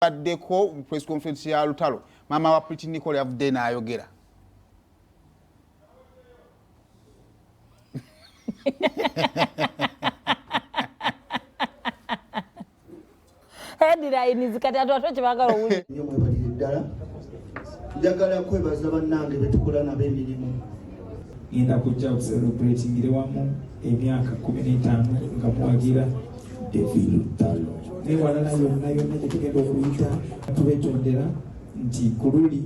baddeko press conference ya Lutalo mama wa Pretty Nicole yavudde n'ayogera. Headline zikati atwatwe kibagala owuli. Nyo mwebalire ddala. Njagala kwebaza bannange betukola nabo emirimu. Ngenda kujja okucelebratingire wamu emyaka 15 nga mwagira Lutalo. Ne walala yonna gye tugenda okuyita tubetondera nti kululi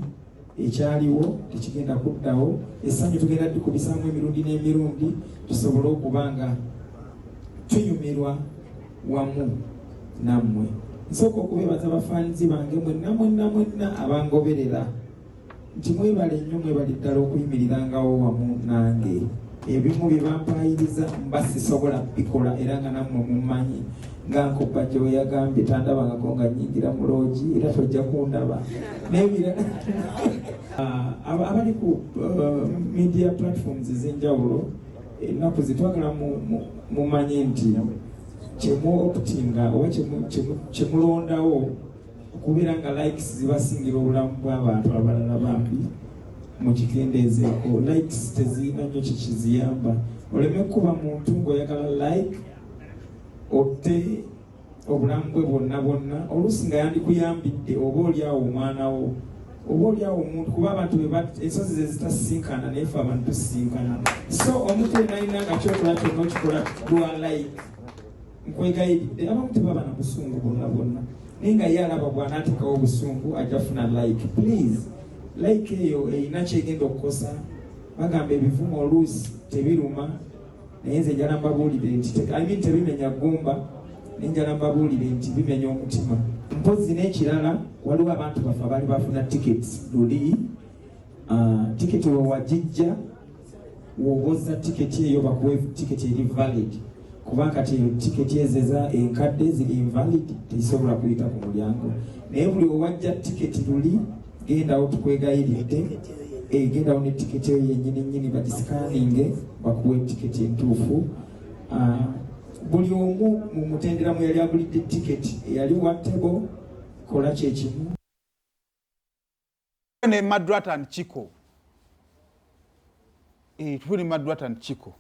ekyaliwo tekigenda kuddawo, essanyu tugenda tukubisaamu emirundi n'emirundi tusobole okubanga tunyumirwa wamu nammwe. Nsooka okubeebaza abafaanizi bange mwenna abangoberera nti mwebale nnyo, mwebale ddala okuyimirangawo wamu nange. Ebimu bye bampayiriza mba sisobola bikola era nga nammwe mummanyi nga nkubajja we yagambye tandabangako nga nnyingira mu loogi era tojja kundaba n'ebirala. Abali ku media platforms ez'enjawulo ennaku zitwagala mumanye nti kyemuoputinga oba kyemulondawo okubeera nga likes zibasingira obulamu bw'abantu abalala bambi mukikendeezeeko. Likes tezirina nnyo kikiziyamba. Oleme kuba muntu ng'oyagala like otte obulamu bwe bwonna oluusi nga yandikuyambidde oba oliawo omwanawo oba oliawo omuntu, kuba abantu ensozi ze zitasisinkana naye ffe abantu tusisinkana. So omuntu yenalina nga kyokola kyonna okikola lwa like. Nkwegayiridde abamu tebaba na busungu bwonna naye nga ye alaba bw'anaatekawo obusungu ajja funa like. Please like eyo erina kyegenda okukosa. Bagamba ebivumo oluusi tebiruma naye nze njala mbabuulire nti tebimenya ggumba naye njala mbabuulire nti bimenya omutima. Mpozi n'ekirala waliwo abantu baffe abaali bafuna tickets luli. Ticket we wagijja woboza ticket eyo bakuwe ticket eri valid, kuba kati ticket ezeza enkadde ziri invalid tezisobola kuyita ku mulyango. Naye buli owajja ticket luli gendawo tukwegayiridde gendawo ne ticket eyo yennyini badisikaninge bakuwe ticket entuufu. Buli omu mu mutendera mwe yali agulidde ticket eyali wa table kola kyekimu. Ne Madratan Chiko. Tuli Madratan Chiko.